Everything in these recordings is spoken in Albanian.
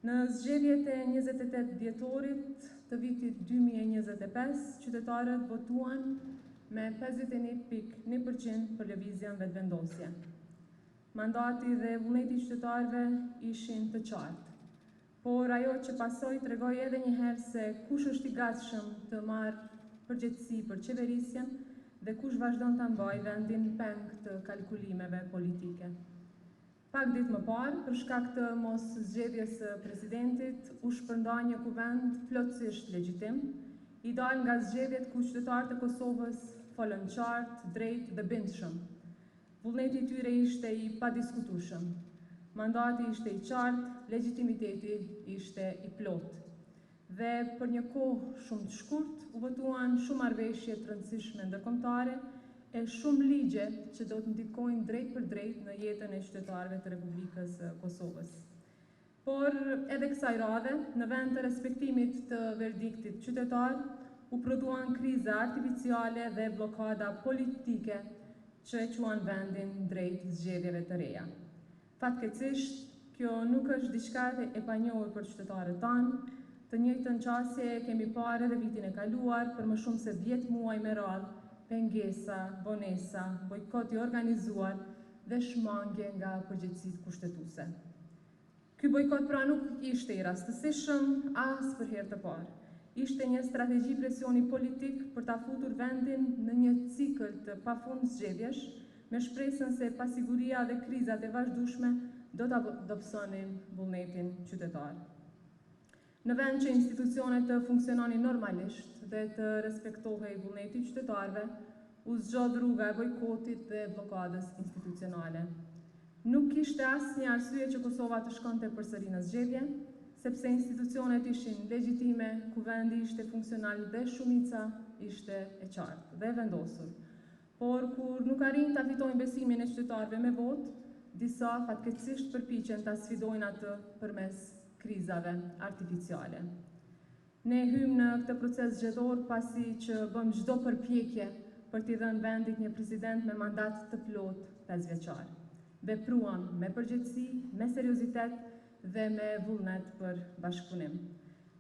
Në zgjedhjet e 28 dhjetorit të vitit 2025, qytetarët votuan me 51.1% për lëvizjen vetëvendosje. Mandati dhe vullneti i qytetarëve ishin të qartë, por ajo që pasoi tregoi edhe një herë se kush është i gatshëm të marrë përgjegjësi për qeverisjen dhe kush vazhdon ta mbajë vendin peng të kalkulimeve politike. Pak ditë më parë, për shkak të mos zgjedhjes së presidentit, u shpërnda një kuvend plotësisht legjitim, i dal nga zgjedhjet ku qytetarët e Kosovës folën qartë, drejtë dhe bindshëm. Vullneti i tyre ishte i padiskutueshëm. Mandati ishte i qartë, legitimiteti ishte i plotë. Dhe për një kohë shumë të shkurt, u votuan shumë marrëveshje të rëndësishme ndërkombëtare e shumë ligje që do të ndikojnë drejt për drejt në jetën e qytetarëve të Republikës së Kosovës. Por edhe kësaj radhe, në vend të respektimit të verdiktit qytetar, u prodhuan kriza artificiale dhe blokada politike që e quan vendin drejt zgjedhjeve të reja. Fatkeqësisht, kjo nuk është diçka e panjohur për qytetarët tanë, të njëjtën qasje kemi parë edhe vitin e kaluar për më shumë se 10 muaj me radhë, pengesa, vonesa, bojkot i organizuar dhe shmangje nga përgjegjësitë kushtetuese. Ky bojkot pra nuk ishte i rastësishëm as për herë të parë. Ishte një strategji presioni politik për ta futur vendin në një cikël të pafund zgjedhjesh, me shpresën se pasiguria dhe krizat e vazhdueshme do ta dobësonin vullnetin qytetar. Në vend që institucionet të funksiononin normalisht dhe të respektohej vullneti i qytetarëve, u zgjodh rruga e bojkotit dhe blokadës institucionale. Nuk kishte asnjë arsye që Kosova të shkonte përsëri në zgjedhje, sepse institucionet ishin legjitime, kuvendi ishte funksional dhe shumica ishte e qartë dhe vendosur. Por kur nuk arrin ta fitojnë besimin e qytetarëve me votë, disa fatkeqësisht përpiqen ta sfidojnë atë përmes krizave artificiale. Ne hymë në këtë proces zgjedhor pasi që bëm çdo përpjekje për t'i dhënë vendit një president me mandat të plotë 5 vjeçar. Vepruam me përgjegjësi, me seriozitet dhe me vullnet për bashkëpunim.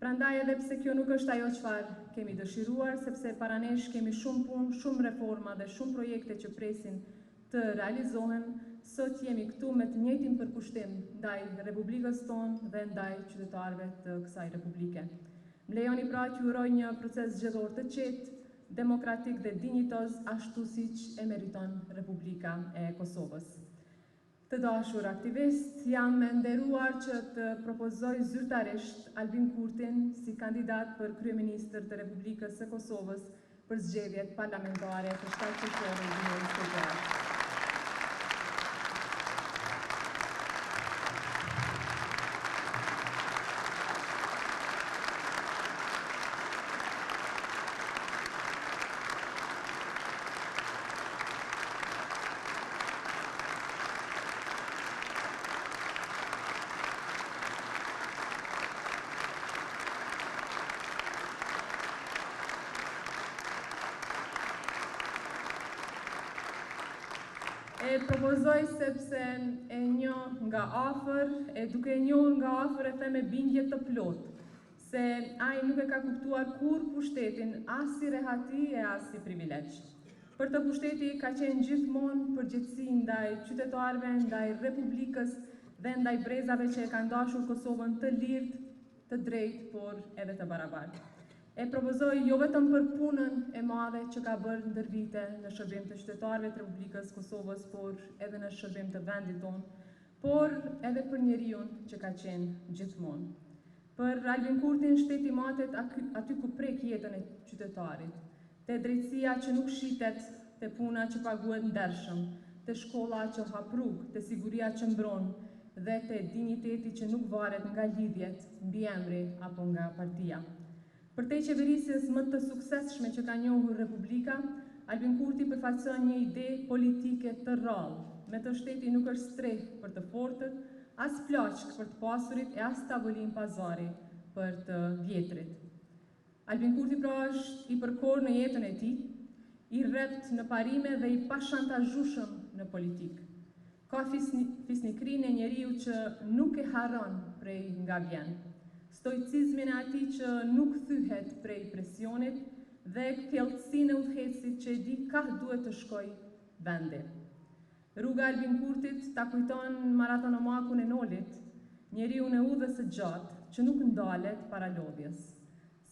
Prandaj edhe pse kjo nuk është ajo çfarë kemi dëshiruar, sepse para nesh kemi shumë punë, shumë reforma dhe shumë projekte që presin të realizohen, sot jemi këtu me të njëjtin përkushtim ndaj Republikës tonë dhe ndaj qytetarëve të kësaj republike. Më lejoni pra t'ju uroj një proces zgjedhor të qetë, demokratik dhe dinjitoz, ashtu siç e meriton Republika e Kosovës. Të dashur aktivist, jam e nderuar që të propozoj zyrtarisht Albin Kurtin si kandidat për kryeministër të Republikës së Kosovës për zgjedhjet parlamentare të 7 qershor 2026. E propozoj sepse e njoh nga afër, e duke e njohur nga afër e them me bindje të plotë, se ai nuk e ka kuptuar kurrë pushtetin as si rehati e as si privilegj. Për të pushteti ka qenë gjithmonë përgjegjësi ndaj qytetarëve, ndaj Republikës dhe ndaj brezave që e kanë dashur Kosovën të lirë, të drejtë, por edhe të barabartë. E propozoj jo vetëm për punën e madhe që ka bërë ndër vite në shërbim të qytetarëve të Republikës Kosovës, por edhe në shërbim të vendit tonë, por edhe për njeriun që ka qenë gjithmonë. Për Albin Kurtin shteti matet aty ku prek jetën e qytetarit, te drejtësia që nuk shitet, te puna që paguhet ndershëm, te shkolla që hap rrugë, te siguria që mbron dhe te dinjiteti që nuk varet nga lidhjet, mbiemri apo nga partia. Për te qeverisjes më të suksesshme që ka njohur Republika, Albin Kurti përfaqëson një ide politike të rrallë. Me të shteti nuk është streh për të fortët, as plaçk për të pasurit e as tavolin pazari për të vjetrit. Albin Kurti pra është i përkor në jetën e tij, i rrept në parime dhe i pashantazhueshëm në politikë. Ka fisnikrinë e njeriu që nuk e harron prej nga vjen. Stoicizmin e atij që nuk thyhet prej presionit dhe thellësinë e udhëheqësit që e di ka duhet të shkoj vendi. Rruga e Albin Kurtit ta kujton maratonomakun e Nolit, njeriu në udhës së gjatë që nuk ndalet para lodhjes,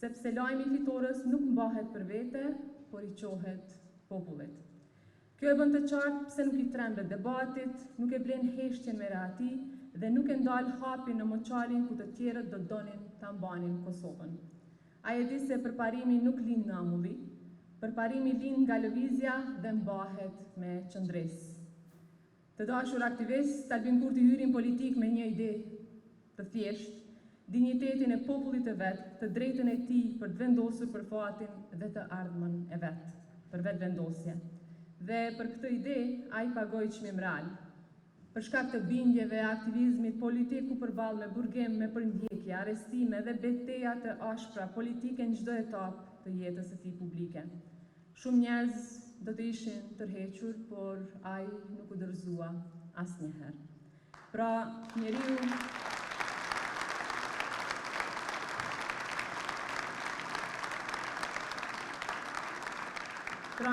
sepse lajmi i fitores nuk mbahet për vete, por i qohet popullit. Kjo e bën të qartë pse nuk i trembet debatit, nuk e blen heshtjen me reati dhe nuk e ndal hapin në moçalin ku të tjerët do donin ta mbanin Kosovën. Ai e di se përparimi nuk lind nga amulli, përparimi lind nga lëvizja dhe mbahet me qëndresë. Të dashur aktivist, Albin Kurti hyri në politik me një ide të thjeshtë, dinjitetin e popullit të vet, të drejtën e tij për të vendosur për fatin dhe të ardhmën e vet, për vetvendosje. Dhe për këtë ide, ai pagoi çmim real. Për shkak të bindjeve e aktivizmit politik u përball me burgim, me përndjekje, arrestime dhe betejë të ashpra politike në çdo etapë të jetës së tij publike. Shumë njerëz do të ishin tërhequr, por ai nuk u dorëzua asnjëherë. Pra,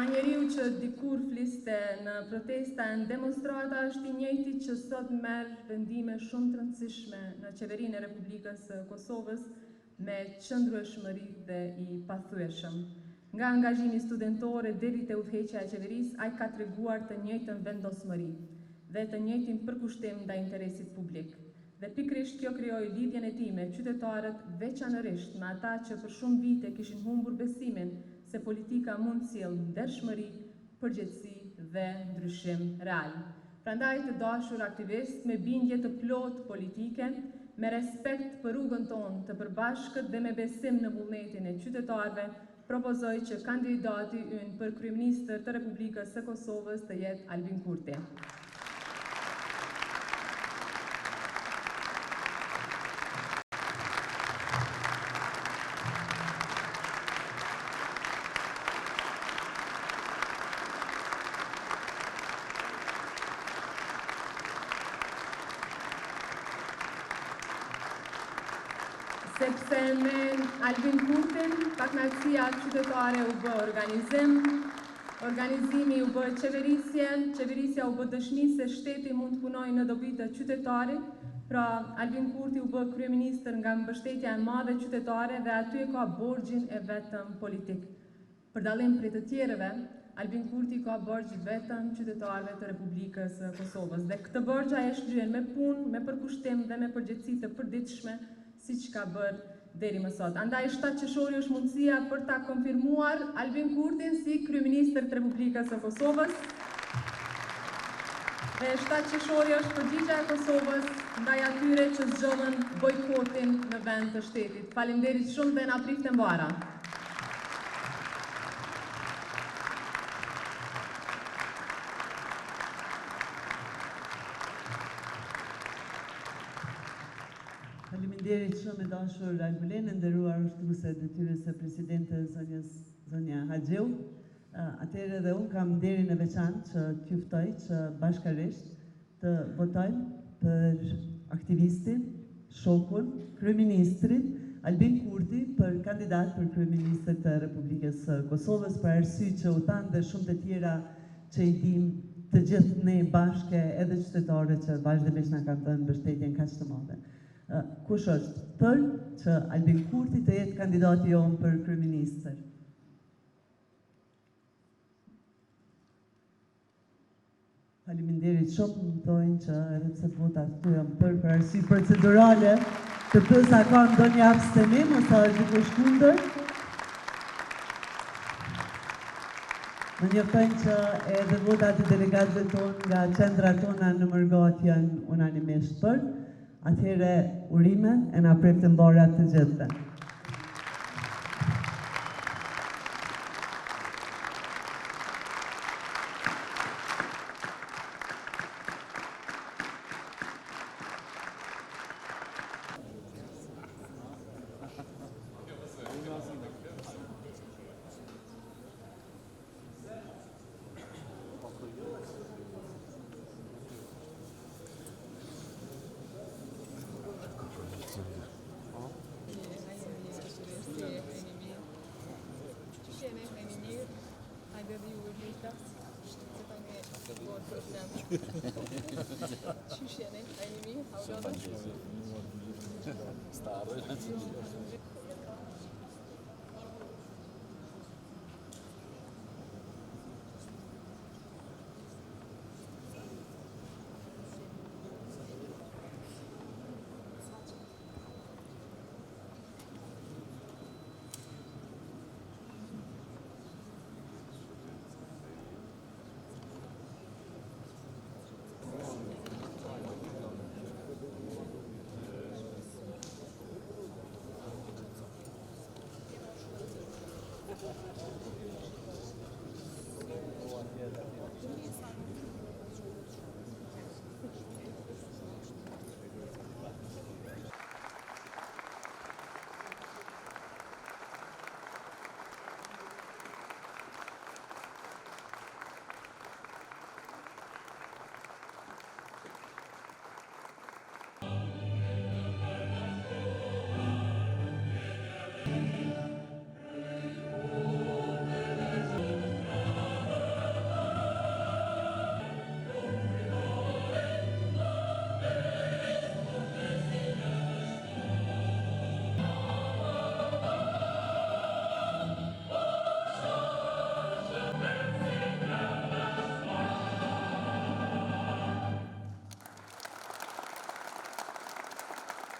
njeriu që dikur fliste në protesta në demonstrata është i njëjti që sot merr vendime shumë të rëndësishme në qeverinë e Republikës së Kosovës me qëndrueshmëri dhe i pathyeshëm. Nga angazhimi studentor deri te udhëheqja e qeverisë, ai ka treguar të njëjtën vendosmëri dhe të njëjtin përkushtim ndaj interesit publik. Dhe pikërisht kjo krijoi lidhjen e tij me qytetarët, veçanërisht me ata që për shumë vite kishin humbur besimin se politika mund të sjellë ndershmëri, përgjegjësi dhe ndryshim real. Prandaj të dashur aktivist, me bindje të plotë politike, me respekt për rrugën tonë të përbashkët dhe me besim në vullnetin e qytetarëve, propozoj që kandidati ynë për kryeministër të Republikës së Kosovës të jetë Albin Kurti. Sepse me Albin Kurtin, pakënaqësia qytetare u bë organizim, organizimi u bë qeverisja u bë dëshmi se shteti mund të punojë në dobi të qytetarit, pra Albin Kurti u bë kryeministër nga mbështetja e madhe qytetare dhe aty e ka borxhin e vetëm politik. Për dallim prej të tjerëve, Albin Kurti ka borxh vetëm qytetarëve të Republikës së Kosovës dhe këtë borxh ai e shlyhen me punë, me përkushtim dhe me përgjegjësi të përditshme, siç ka bërë deri më sot. Andaj 7 qershori është mundësia për ta konfirmuar Albin Kurtin si kryeministër të Republikës së Kosovës. Dhe 7 qershori është përgjigjja e Kosovës ndaj atyre që zgjodhen bojkotin në vend të shtetit. Faleminderit shumë dhe na prifte mbara. Faleminderit shumë e dashur Albulen, nderuar ushtruese detyrës së presidente zonja Haxheu. Atëherë dhe unë kam nderin e veçantë që t'ju ftoj që bashkërisht të votojmë për aktivistin, shokun, kryeministrin Albin Kurti për kandidat për kryeministër të Republikës së Kosovës, për arsye që u thanë dhe shumë të tjera që i dim të gjithë ne bashkë, edhe qytetarët që vazhdimisht na kanë dhënë mbështetjen kaq të madhe. Kush është për që Albin Kurti të jetë kandidati jonë për kryeministër? Faleminderit shumë, më thojnë që edhe pse votat këtu janë për arsye procedurale, të pyesa ka ndonjë abstenim ose është dikush kundër? Më njoftojnë që edhe votat e delegatëve tonë nga qendrat tona në Mërgat janë unanimisht për. Atëherë urime e na prifte mbara të gjithëve. Qysh jeni? A jeni mirë? A u lodhët?